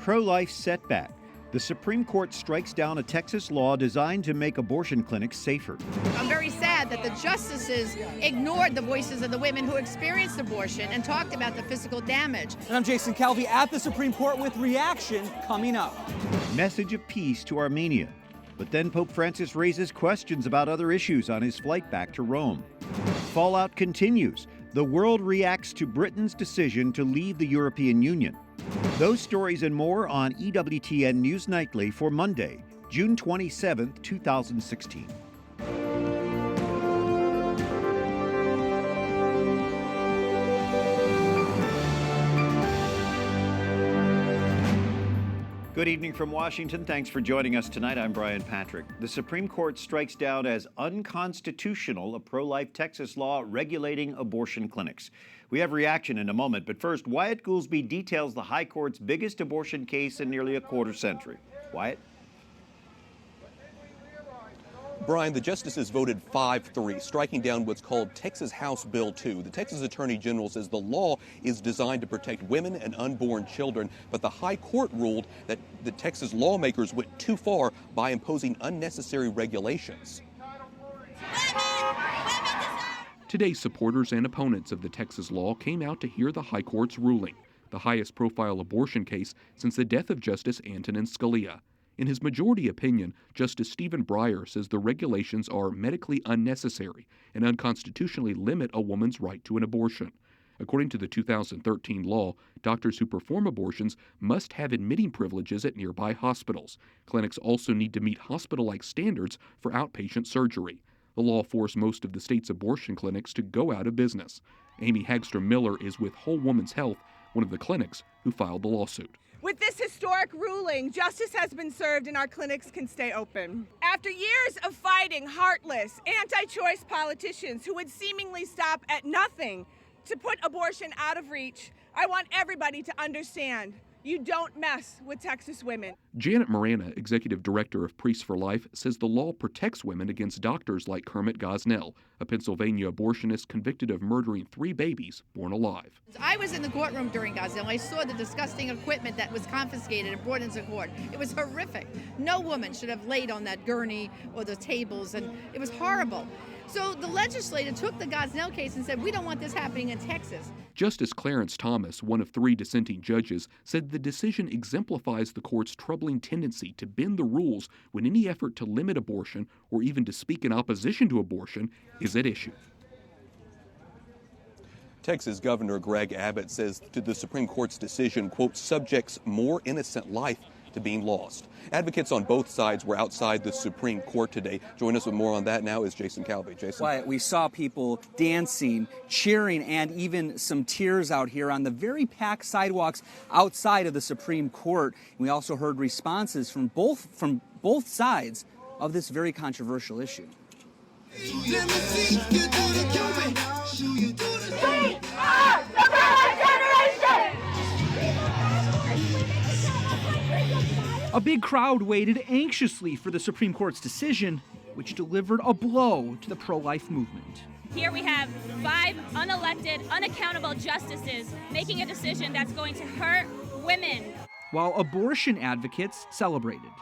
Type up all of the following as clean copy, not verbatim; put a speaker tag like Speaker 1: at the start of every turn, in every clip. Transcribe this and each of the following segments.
Speaker 1: pro-life setback. The Supreme Court strikes down a Texas law designed to make abortion clinics safer.
Speaker 2: I'm very sad that the justices ignored the voices of the women who experienced abortion and talked about the physical damage.
Speaker 3: And I'm Jason Calvi at the Supreme Court with reaction coming up.
Speaker 1: Message of peace to Armenia. But then Pope Francis raises questions about other issues on his flight back to Rome. Fallout continues. The world reacts to Britain's decision to leave the European Union. Those stories and more on EWTN News Nightly for Monday, June 27, 2016. Good evening from Washington. Thanks for joining us tonight. I'm Brian Patrick. The Supreme Court strikes down as unconstitutional a pro-life Texas law regulating abortion clinics. We have reaction in a moment, but first, Wyatt Goolsby details the High Court's biggest abortion case in nearly a quarter century. Wyatt?
Speaker 4: Brian, the justices voted 5-3, striking down what's called Texas House Bill 2. The Texas Attorney General says the law is designed to protect women and unborn children, but the High Court ruled that the Texas lawmakers went too far by imposing unnecessary regulations.
Speaker 5: Today, supporters and opponents of the Texas law came out to hear the High Court's ruling, the highest profile abortion case since the death of Justice Antonin Scalia. In his majority opinion, Justice Stephen Breyer says the regulations are medically unnecessary and unconstitutionally limit a woman's right to an abortion. According to the 2013 law, doctors who perform abortions must have admitting privileges at nearby hospitals. Clinics also need to meet hospital-like standards for outpatient surgery. The law forced most of the state's abortion clinics to go out of business. Amy Hagstrom Miller is with Whole Woman's Health, one of the clinics who filed the lawsuit.
Speaker 6: With this historic ruling, justice has been served and our clinics can stay open. After years of fighting heartless, anti-choice politicians who would seemingly stop at nothing to put abortion out of reach, I want everybody to understand you don't mess with Texas women.
Speaker 5: Janet Morana, executive director of Priests for Life, says the law protects women against doctors like Kermit Gosnell, a Pennsylvania abortionist convicted of murdering 3 babies born alive.
Speaker 2: I was in the courtroom during Gosnell. I saw the disgusting equipment that was confiscated and brought into court. It was horrific. No woman should have laid on that gurney or the tables, and it was horrible. So the legislature took the Gosnell case and said, we don't want this happening in Texas.
Speaker 5: Justice Clarence Thomas, one of 3 dissenting judges, said the decision exemplifies the court's troubling tendency to bend the rules when any effort to limit abortion or even to speak in opposition to abortion is at issue.
Speaker 4: Texas Governor Greg Abbott says to the Supreme Court's decision, quote, subjects more innocent life to being lost. Advocates on both sides were outside the Supreme Court today. Join us with more on that now is Jason Calvi. Jason.
Speaker 3: Wyatt, we saw people dancing, cheering, and even some tears out here on the very packed sidewalks outside of the Supreme Court. We also heard responses from both sides of this very controversial issue.
Speaker 7: We are the Red Generation!
Speaker 8: A big crowd waited anxiously for the Supreme Court's decision, which delivered a blow to the pro-life movement.
Speaker 9: Here we have 5 unelected, unaccountable justices making a decision that's going to hurt women.
Speaker 8: While abortion advocates celebrated.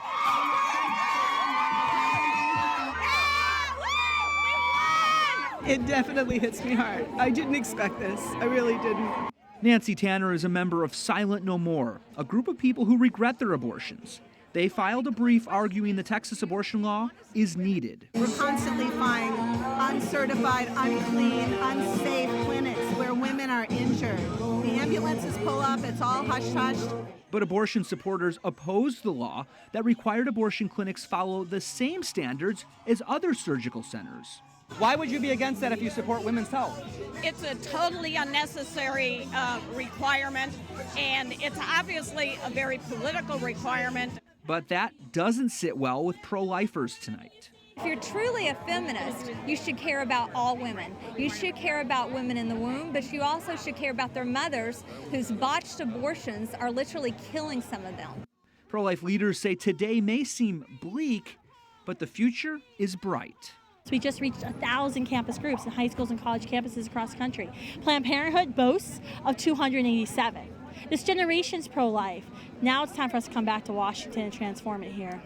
Speaker 6: It definitely hits me hard. I didn't expect this. I really didn't.
Speaker 8: Nancy Tanner is a member of Silent No More, a group of people who regret their abortions. They filed a brief arguing the Texas abortion law is needed.
Speaker 10: We're constantly finding uncertified, unclean, unsafe clinics where women are injured. The ambulances pull up, it's all hush-hush.
Speaker 8: But abortion supporters opposed the law that required abortion clinics follow the same standards as other surgical centers.
Speaker 3: Why would you be against that if you support women's health?
Speaker 11: It's a totally unnecessary requirement, and it's obviously a very political requirement.
Speaker 8: But that doesn't sit well with pro-lifers tonight.
Speaker 12: If you're truly a feminist, you should care about all women. You should care about women in the womb, but you also should care about their mothers whose botched abortions are literally killing some of them.
Speaker 8: Pro-life leaders say today may seem bleak, but the future is bright.
Speaker 13: We just reached 1,000 campus groups in high schools and college campuses across the country. Planned Parenthood boasts of 287. This generation's pro-life. Now it's time for us to come back to Washington and transform it here.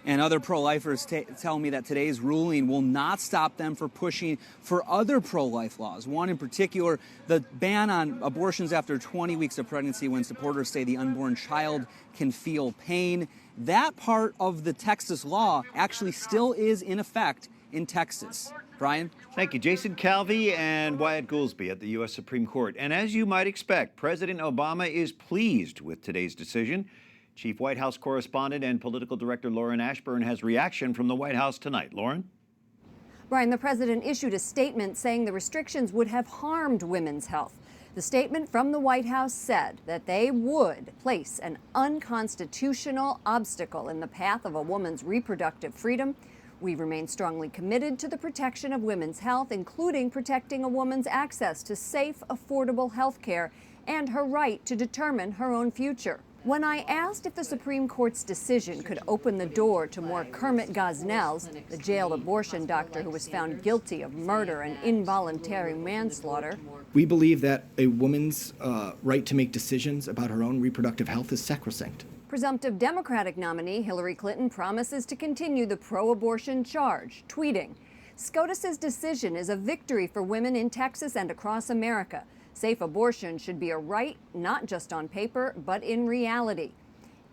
Speaker 3: And other pro-lifers tell me that today's ruling will not stop them from pushing for other pro-life laws. One in particular, the ban on abortions after 20 weeks of pregnancy, when supporters say the unborn child can feel pain. That part of the Texas law actually still is in effect in Texas. Brian?
Speaker 1: Thank you. Jason Calvi and Wyatt Goolsby at the U.S. Supreme Court. And as you might expect, President Obama is pleased with today's decision. Chief White House correspondent and political director Lauren Ashburn has reaction from the White House tonight. Lauren?
Speaker 14: Brian, the president issued a statement saying the restrictions would have harmed women's health. The statement from the White House said that they would place an unconstitutional obstacle in the path of a woman's reproductive freedom. We remain strongly committed to the protection of women's health, including protecting a woman's access to safe, affordable health care and her right to determine her own future. When I asked if the Supreme Court's decision could open the door to more Kermit Gosnells, the jailed abortion doctor who was found guilty of murder and involuntary manslaughter,
Speaker 15: we believe that a woman's right to make decisions about her own reproductive health is sacrosanct.
Speaker 14: presumptive Democratic nominee Hillary Clinton promises to continue the pro-abortion charge, tweeting, "SCOTUS's decision is a victory for women in Texas and across America. Safe abortion should be a right, not just on paper, but in reality.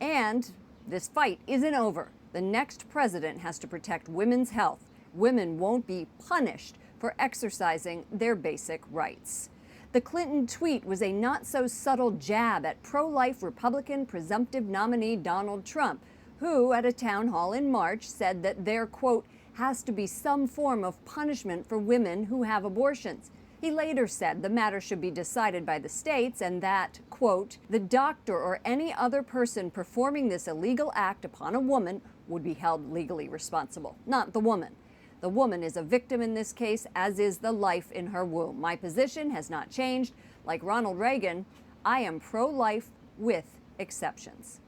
Speaker 14: And this fight isn't over. The next president has to protect women's health. Women won't be punished for exercising their basic rights." The Clinton tweet was a not-so-subtle jab at pro-life Republican presumptive nominee Donald Trump, who at a town hall in March said that there, quote, has to be some form of punishment for women who have abortions. He later said the matter should be decided by the states and that, quote, the doctor or any other person performing this illegal act upon a woman would be held legally responsible, not the woman. The woman is a victim in this case, as is the life in her womb. My position has not changed. Like Ronald Reagan, I am pro-life with exceptions.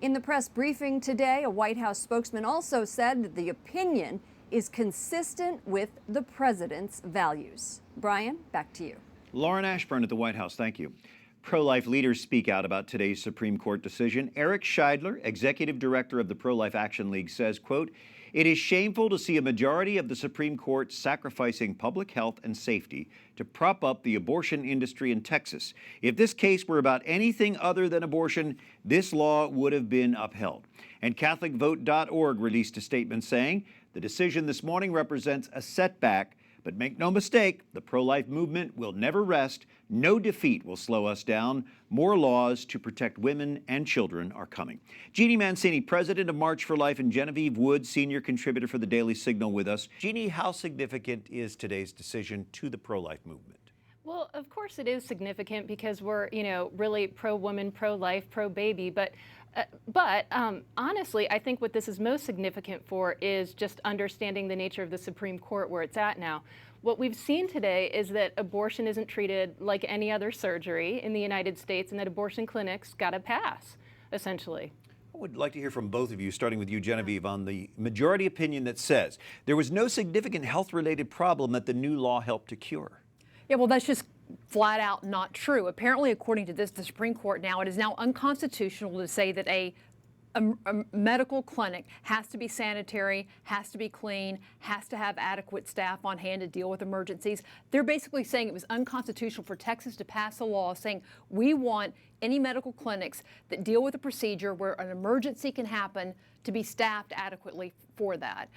Speaker 14: In the press briefing today, a White House spokesman also said that the opinion is consistent with the president's values. Brian, back to you.
Speaker 1: Lauren Ashburn at the White House, thank you. Pro-life leaders speak out about today's Supreme Court decision. Eric Scheidler, executive director of the Pro-Life Action League, says, quote, "It is shameful to see a majority of the Supreme Court sacrificing public health and safety to prop up the abortion industry in Texas. If this case were about anything other than abortion, this law would have been upheld." And CatholicVote.org released a statement saying, "The decision this morning represents a setback, but make no mistake, the pro-life movement will never rest. No defeat will slow us down. More laws to protect women and children are coming." Jeanne Mancini, president of March for Life, and Genevieve Wood, senior contributor for the Daily Signal with us. Jeanne, how significant is today's decision to the pro-life movement?
Speaker 16: Well, of course it is significant because we're, really pro-woman, pro-life, pro-baby. But honestly, I think what this is most significant for is just understanding the nature of the Supreme Court where it's at now. What we've seen today is that abortion isn't treated like any other surgery in the United States and that abortion clinics got a pass, essentially.
Speaker 1: I would like to hear from both of you, starting with you, Genevieve, on the majority opinion that says there was no significant health-related problem that the new law helped to cure.
Speaker 17: Yeah, well, that's just flat out not true. Apparently, according to the Supreme Court now, it is now unconstitutional to say that a medical clinic has to be sanitary, has to be clean, has to have adequate staff on hand to deal with emergencies. They're basically saying it was unconstitutional for Texas to pass a law saying we want any medical clinics that deal with a procedure where an emergency can happen to be staffed adequately for that.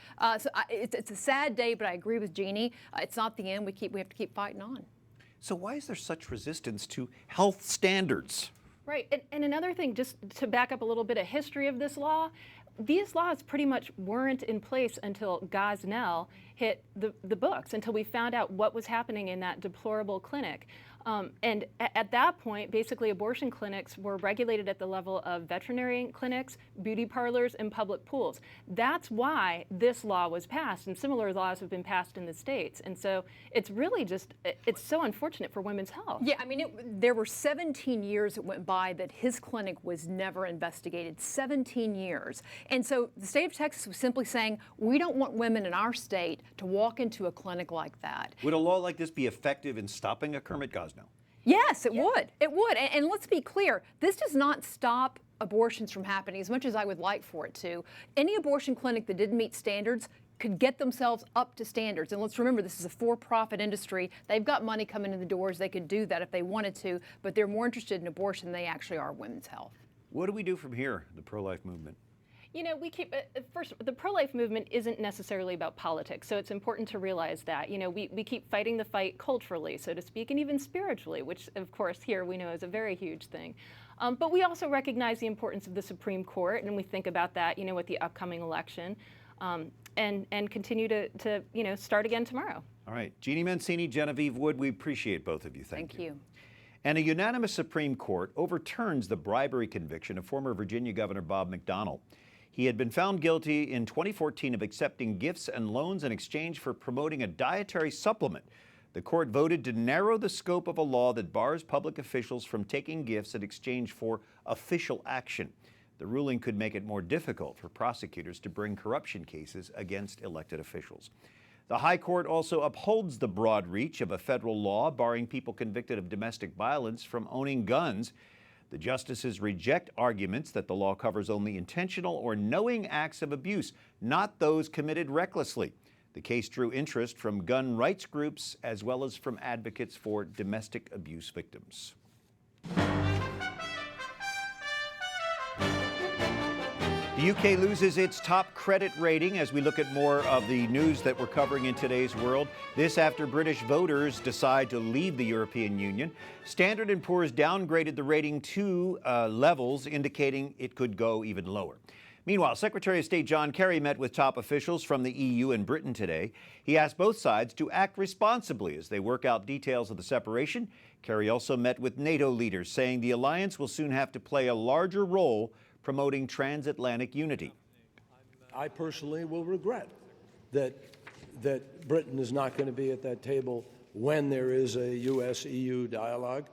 Speaker 17: It's a sad day, but I agree with Jeanne. It's not the end. We have to keep fighting on.
Speaker 1: So why is there such resistance to health standards?
Speaker 16: Right, and another thing, just to back up a little bit of history of this law, these laws pretty much weren't in place until Gosnell hit the books, until we found out what was happening in that deplorable clinic. And at that point, basically abortion clinics were regulated at the level of veterinary clinics, beauty parlors, and public pools. That's why this law was passed, and similar laws have been passed in the states. And so it's really just, it's so unfortunate for women's health.
Speaker 17: Yeah, I mean, there were 17 years that went by that his clinic was never investigated, 17 years. And so the state of Texas was simply saying, we don't want women in our state to walk into a clinic like that.
Speaker 1: Would a law like this be effective in stopping a Kermit Gosnell?
Speaker 17: Yes, it would. It would. And let's be clear, this does not stop abortions from happening as much as I would like for it to. Any abortion clinic that didn't meet standards could get themselves up to standards. And let's remember, this is a for-profit industry. They've got money coming in the doors. They could do that if they wanted to, but they're more interested in abortion than they actually are women's health.
Speaker 1: What do we do from here, the pro-life movement?
Speaker 16: You know, we keep, first, the pro-life movement isn't necessarily about politics, so it's important to realize that. You know, we keep fighting the fight culturally, so to speak, and even spiritually, which, of course, here we know is a very huge thing. But we also recognize the importance of the Supreme Court, and we think about that, you know, with the upcoming election, and continue to, you know, start again tomorrow.
Speaker 1: All right. Jeanne Mancini, Genevieve Wood, we appreciate both of you. Thank you.
Speaker 17: You.
Speaker 1: And a unanimous Supreme Court overturns the bribery conviction of former Virginia Governor Bob McDonnell. He had been found guilty in 2014 of accepting gifts and loans in exchange for promoting a dietary supplement. The court voted to narrow the scope of a law that bars public officials from taking gifts in exchange for official action. The ruling could make it more difficult for prosecutors to bring corruption cases against elected officials. The High Court also upholds the broad reach of a federal law barring people convicted of domestic violence from owning guns. The justices reject arguments that the law covers only intentional or knowing acts of abuse, not those committed recklessly. The case drew interest from gun rights groups as well as from advocates for domestic abuse victims. The UK loses its top credit rating as we look at more of the news that we're covering in today's world. This after British voters decide to leave the European Union. Standard & Poor's downgraded the rating to levels, indicating it could go even lower. Meanwhile, Secretary of State John Kerry met with top officials from the EU and Britain today. He asked both sides to act responsibly as they work out details of the separation. Kerry also met with NATO leaders, saying the alliance will soon have to play a larger role promoting transatlantic unity.
Speaker 18: I personally will regret that Britain is not going to be at that table when there is a U.S.-EU dialogue,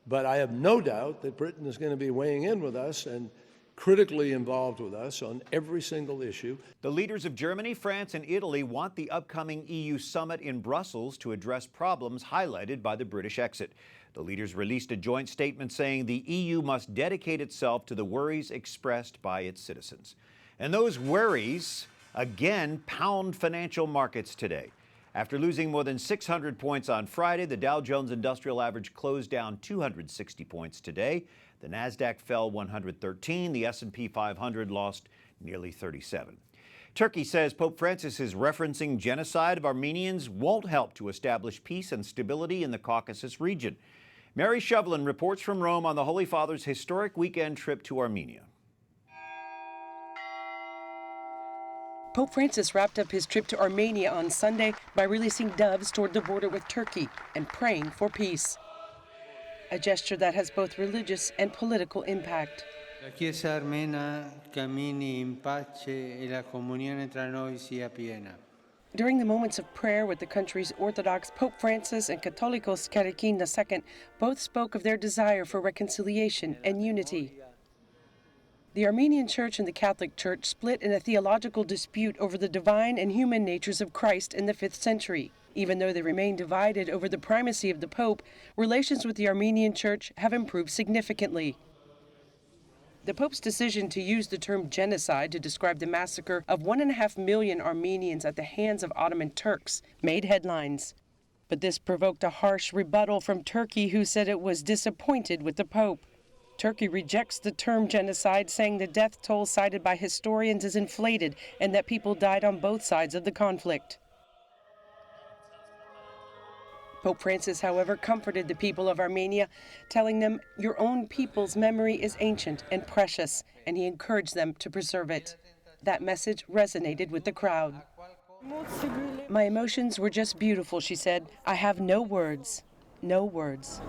Speaker 18: but I have no doubt that Britain is going to be weighing in with us and critically involved with us on every single issue.
Speaker 1: The leaders of Germany, France, and Italy want the upcoming EU summit in Brussels to address problems highlighted by the British exit. The leaders released a joint statement saying the EU must dedicate itself to the worries expressed by its citizens. And those worries, again, pound financial markets today. After losing more than 600 points on Friday, the Dow Jones Industrial Average closed down 260 points today. The Nasdaq fell 113. The S&P 500 lost nearly 37. Turkey says Pope Francis is referencing genocide of Armenians won't help to establish peace and stability in the Caucasus region. Mary Shovlain reports from Rome on the Holy Father's historic weekend trip to Armenia.
Speaker 19: Pope Francis wrapped up his trip to Armenia on Sunday by releasing doves toward the border with Turkey and praying for peace. A gesture that has both religious and political impact.
Speaker 20: La Chiesa armena cammini in pace e la comunione tra noi sia piena.
Speaker 19: During the moments of prayer with the country's Orthodox, Pope Francis and Catholicos Karakin II both spoke of their desire for reconciliation and unity. The Armenian Church and the Catholic Church split in a theological dispute over the divine and human natures of Christ in the 5th century. Even though they remain divided over the primacy of the Pope, relations with the Armenian Church have improved significantly. The Pope's decision to use the term genocide to describe the massacre of 1.5 million Armenians at the hands of Ottoman Turks made headlines. But this provoked a harsh rebuttal from Turkey, who said it was disappointed with the Pope. Turkey rejects the term genocide, saying the death toll cited by historians is inflated and that people died on both sides of the conflict. Pope Francis, however, comforted the people of Armenia, telling them, "Your own people's memory is ancient and precious," and he encouraged them to preserve it. That message resonated with the crowd. "My emotions were just beautiful," she said. "I have no words. No words."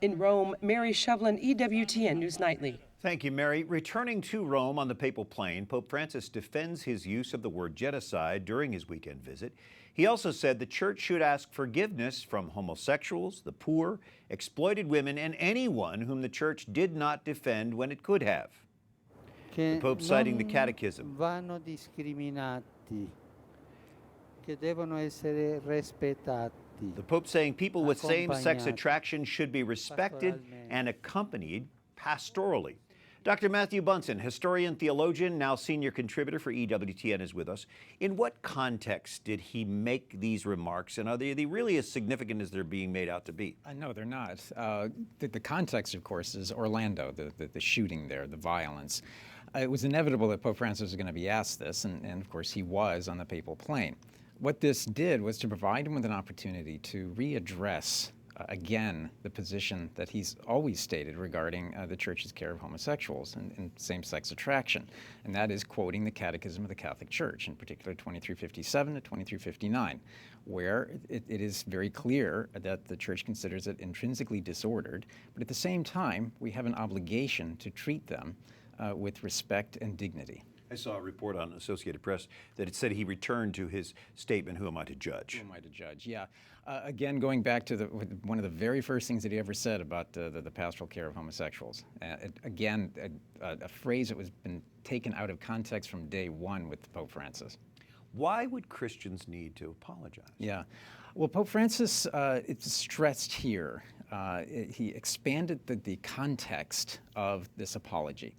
Speaker 19: In Rome, Mary Shovlain, EWTN News Nightly.
Speaker 1: Thank you, Mary. Returning to Rome on the papal plane, Pope Francis defends his use of the word genocide during his weekend visit. He also said the church should ask forgiveness from homosexuals, the poor, exploited women, and anyone whom the church did not defend when it could have. The Pope citing the Catechism.
Speaker 20: Vanno discriminati, che devono essere rispettati.
Speaker 1: The Pope saying people with same-sex attraction should be respected and accompanied pastorally. Dr. Matthew Bunson, historian, theologian, now senior contributor for EWTN, is with us. In what context did he make these remarks, and are they really as significant as they're being made out to be?
Speaker 21: No, they're not. The context, of course, is Orlando, the shooting there, the violence. It was inevitable that Pope Francis was going to be asked this, and of course he was on the papal plane. What this did was to provide him with an opportunity to readdress again the position that he's always stated regarding the Church's care of homosexuals and same-sex attraction, and that is quoting the Catechism of the Catholic Church, in particular 2357 to 2359, where it is very clear that the Church considers it intrinsically disordered, but at the same time we have an obligation to treat them with respect and dignity.
Speaker 1: I saw a report on Associated Press that it said he returned to his statement, "Who am I to judge?"
Speaker 21: Who am I to judge? Yeah. Again, going back to one of the very first things that he ever said about the pastoral care of homosexuals. Again, a phrase that was been taken out of context from day one with Pope Francis.
Speaker 1: Why would Christians need to apologize?
Speaker 21: Yeah. Well, Pope Francis, it's stressed here. He expanded the context of this apology.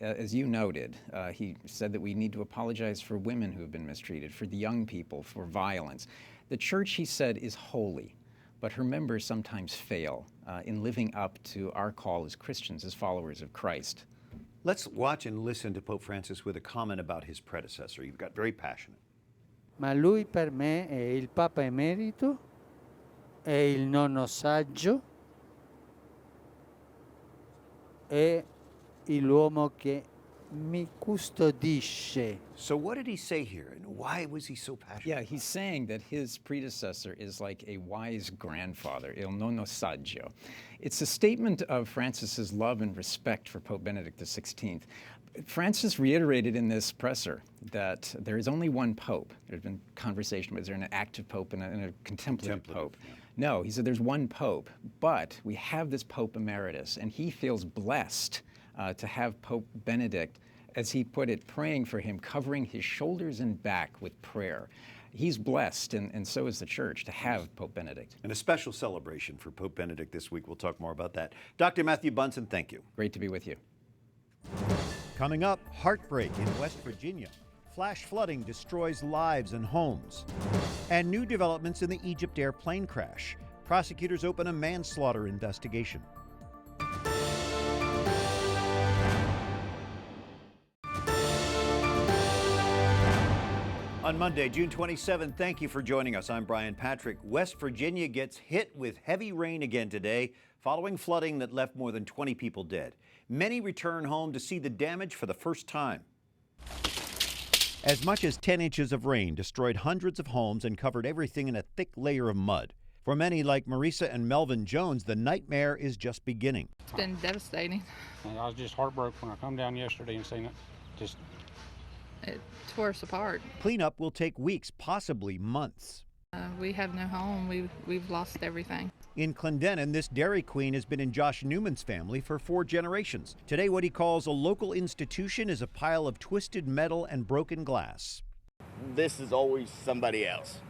Speaker 21: As you noted, he said that we need to apologize for women who have been mistreated, for the young people, for violence. The Church, he said, is holy, but her members sometimes fail in living up to our call as Christians, as followers of Christ.
Speaker 1: Let's watch and listen to Pope Francis with a comment about his predecessor. You've got very passionate.
Speaker 20: Ma lui per me è il Papa Emerito, è il nonno saggio, è l'uomo che mi custodisce.
Speaker 1: So what did he say here, and why was he so passionate?
Speaker 21: Yeah, he's saying that his predecessor is like a wise grandfather, il nonno saggio. It's a statement of Francis's love and respect for Pope Benedict XVI. Francis reiterated in this presser that there is only one pope. There's been conversation, is there an active pope and a contemplative pope? Yeah. No, he said there's one pope, but we have this Pope Emeritus, and he feels blessed to have Pope Benedict, as he put it, praying for him, covering his shoulders and back with prayer. He's blessed, and so is the Church, to have Pope Benedict.
Speaker 1: And a special celebration for Pope Benedict this week. We'll talk more about that. Dr. Matthew Bunson, thank you.
Speaker 21: Great to be with you.
Speaker 1: Coming up, heartbreak in West Virginia. Flash flooding destroys lives and homes. And new developments in the Egypt Air plane crash. Prosecutors open a manslaughter investigation. On Monday, June 27th, thank you for joining us. I'm Brian Patrick. West Virginia gets hit with heavy rain again today, following flooding that left more than 20 people dead. Many return home to see the damage for the first time. As much as 10 inches of rain destroyed hundreds of homes and covered everything in a thick layer of mud. For many, like Marisa and Melvin Jones, the nightmare is just beginning.
Speaker 22: It's been devastating.
Speaker 23: And I was just heartbroken when I come down yesterday and seen it.
Speaker 22: It tore us apart.
Speaker 1: Cleanup will take weeks, possibly months.
Speaker 22: We have no home. We've lost everything.
Speaker 1: In Clendenin, this Dairy Queen has been in Josh Newman's family for 4 generations. Today, what he calls a local institution is a pile of twisted metal and broken glass.
Speaker 24: This is always somebody else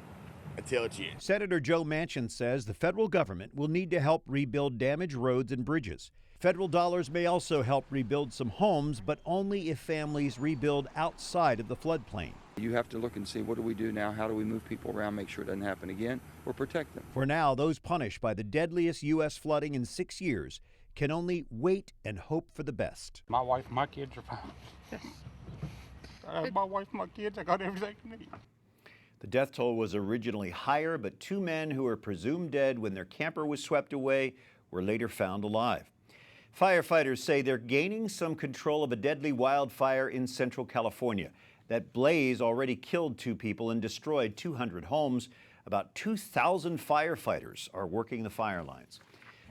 Speaker 24: until it's you.
Speaker 1: Senator Joe Manchin says the federal government will need to help rebuild damaged roads and bridges. Federal dollars may also help rebuild some homes, but only if families rebuild outside of the floodplain.
Speaker 25: You have to look and see, what do we do now? How do we move people around, make sure it doesn't happen again, or protect them?
Speaker 1: For now, those punished by the deadliest U.S. flooding in 6 years can only wait and hope for the best.
Speaker 23: My wife, my kids are fine.
Speaker 22: Yes.
Speaker 23: My wife, my kids, I got everything I need.
Speaker 1: The death toll was originally higher, but 2 men who were presumed dead when their camper was swept away were later found alive. Firefighters say they're gaining some control of a deadly wildfire in Central California. That blaze already killed 2 people and destroyed 200 homes. About 2,000 firefighters are working the fire lines.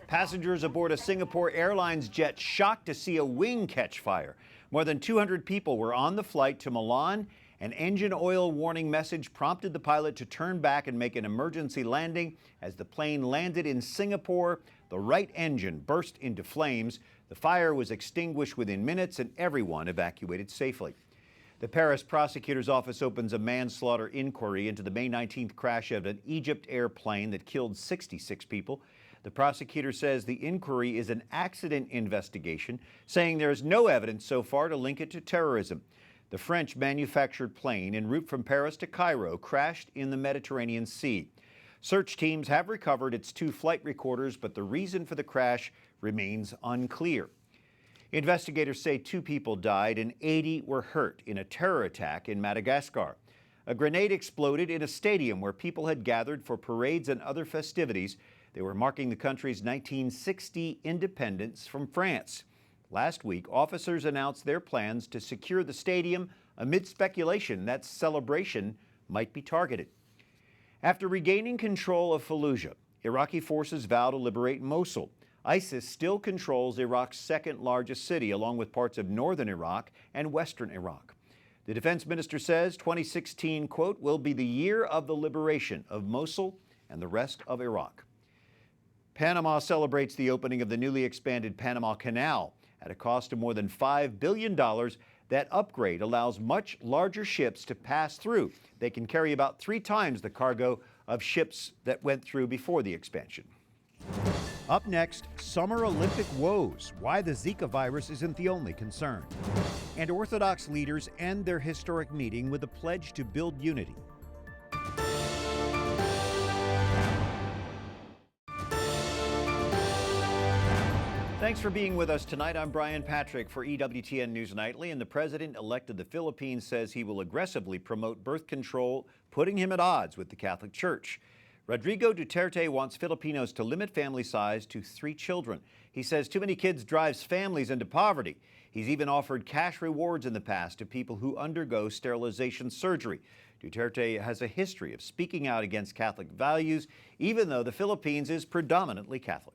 Speaker 1: Passengers aboard a Singapore Airlines jet shocked to see a wing catch fire. More than 200 people were on the flight to Milan. An engine oil warning message prompted the pilot to turn back and make an emergency landing. As the plane landed in Singapore, the right engine burst into flames. The fire was extinguished within minutes and everyone evacuated safely. The Paris prosecutor's office opens a manslaughter inquiry into the May 19th crash of an Egypt airplane that killed 66 people. The prosecutor says the inquiry is an accident investigation, saying there is no evidence so far to link it to terrorism. The French manufactured plane en route from Paris to Cairo crashed in the Mediterranean Sea. Search teams have recovered its 2 flight recorders, but the reason for the crash remains unclear. Investigators say 2 people died and 80 were hurt in a terror attack in Madagascar. A grenade exploded in a stadium where people had gathered for parades and other festivities. They were marking the country's 1960 independence from France. Last week, officers announced their plans to secure the stadium amid speculation that celebration might be targeted. After regaining control of Fallujah, Iraqi forces vow to liberate Mosul. ISIS still controls Iraq's second largest city, along with parts of northern Iraq and western Iraq. The defense minister says 2016, quote, will be the year of the liberation of Mosul and the rest of Iraq. Panama celebrates the opening of the newly expanded Panama Canal at a cost of more than $5 billion. That upgrade allows much larger ships to pass through. They can carry about 3 times the cargo of ships that went through before the expansion. Up next, Summer Olympic woes, why the Zika virus isn't the only concern. And Orthodox leaders end their historic meeting with a pledge to build unity. Thanks for being with us tonight. I'm Brian Patrick for EWTN News Nightly, and the president-elect of the Philippines says he will aggressively promote birth control, putting him at odds with the Catholic Church. Rodrigo Duterte wants Filipinos to limit family size to 3 children. He says too many kids drives families into poverty. He's even offered cash rewards in the past to people who undergo sterilization surgery. Duterte has a history of speaking out against Catholic values, even though the Philippines is predominantly Catholic.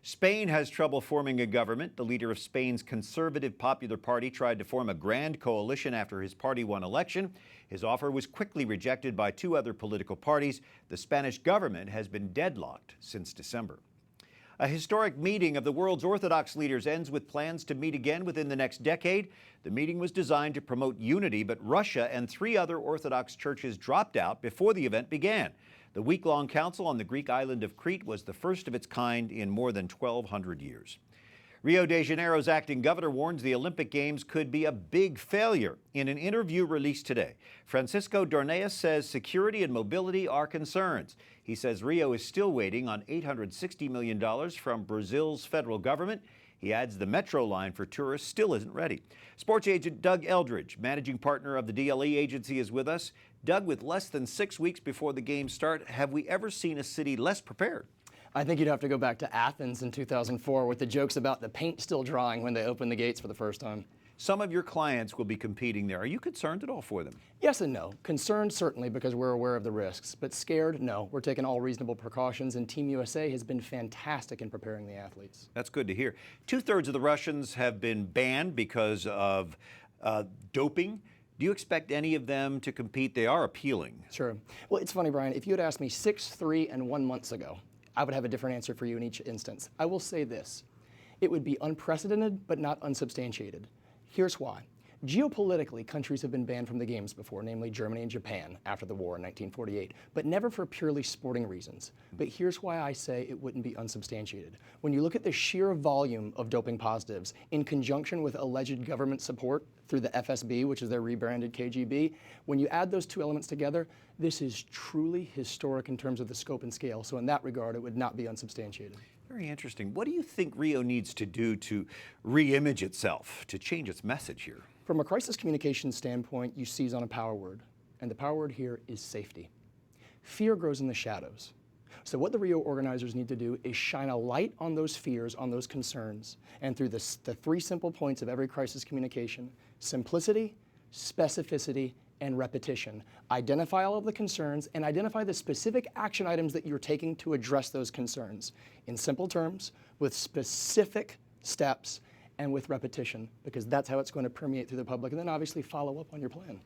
Speaker 1: Spain has trouble forming a government. The leader of Spain's Conservative Popular Party tried to form a grand coalition after his party won election. His offer was quickly rejected by 2 other political parties. The Spanish government has been deadlocked since December. A historic meeting of the world's Orthodox leaders ends with plans to meet again within the next decade. The meeting was designed to promote unity, but Russia and 3 other Orthodox churches dropped out before the event began. The week-long council on the Greek island of Crete was the first of its kind in more than 1,200 years. Rio de Janeiro's acting governor warns the Olympic Games could be a big failure. In an interview released today, Francisco Dorneas says security and mobility are concerns. He says Rio is still waiting on $860 million from Brazil's federal government. He adds the metro line for tourists still isn't ready. Sports agent Doug Eldridge, managing partner of the DLE agency, is with us. Doug, with less than 6 weeks before the games start, have we ever seen a city less prepared?
Speaker 2: I think you'd have to go back to Athens in 2004 with the jokes about the paint still drying when they opened the gates for the first time.
Speaker 1: Some of your clients will be competing there. Are you concerned at all for them?
Speaker 2: Yes and no. Concerned, certainly, because we're aware of the risks. But scared, no. We're taking all reasonable precautions, and Team USA has been fantastic in preparing the athletes.
Speaker 1: That's good to hear. 2/3 of the Russians have been banned because of doping. Do you expect any of them to compete? They are appealing.
Speaker 2: Sure. Well, it's funny, Brian. If you had asked me 6, 3, and 1 months ago, I would have a different answer for you in each instance. I will say this. It would be unprecedented, but not unsubstantiated. Here's why. Geopolitically, countries have been banned from the games before, namely Germany and Japan after the war in 1948, but never for purely sporting reasons. But here's why I say it wouldn't be unsubstantiated. When you look at the sheer volume of doping positives in conjunction with alleged government support through the FSB, which is their rebranded KGB, when you add those 2 elements together, this is truly historic in terms of the scope and scale. So in that regard, it would not be unsubstantiated.
Speaker 1: Very interesting. What do you think Rio needs to do to re-image itself, to change its message here?
Speaker 2: From a crisis communications standpoint, you seize on a power word, and the power word here is safety. Fear grows in the shadows. So what the Rio organizers need to do is shine a light on those fears, on those concerns, and through the 3 simple points of every crisis communication: simplicity, specificity, and repetition. Identify all of the concerns and identify the specific action items that you're taking to address those concerns in simple terms, with specific steps, and with repetition, because that's how it's going to permeate through the public, and then obviously follow up on your plan.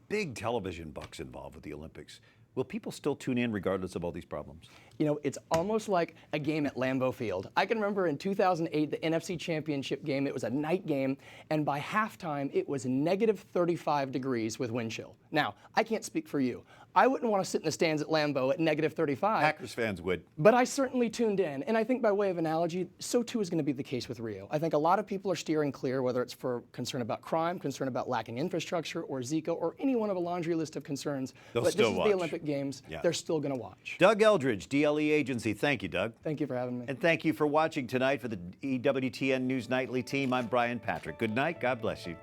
Speaker 1: Big television bucks involved with the Olympics. will people still tune in regardless of all these problems?
Speaker 2: You know, it's almost like a game at Lambeau Field. I can remember in 2008, the NFC Championship game, it was a night game, and by halftime, it was negative 35 degrees with wind chill. Now, I can't speak for you. I wouldn't want to sit in the stands at Lambeau at negative 35.
Speaker 1: Packers fans would.
Speaker 2: But I certainly tuned in. And I think by way of analogy, so too is going to be the case with Rio. I think a lot of people are steering clear, whether it's for concern about crime, concern about lacking infrastructure, or Zika, or any one of a laundry list of concerns.
Speaker 1: They'll
Speaker 2: but
Speaker 1: still
Speaker 2: this is
Speaker 1: watch.
Speaker 2: the Olympic Games.
Speaker 1: Yeah.
Speaker 2: They're still going to watch.
Speaker 1: Doug Eldridge, DLE Agency. Thank you, Doug.
Speaker 2: Thank you for having me.
Speaker 1: And thank you for watching tonight for the EWTN News Nightly team. I'm Brian Patrick. Good night. God bless you.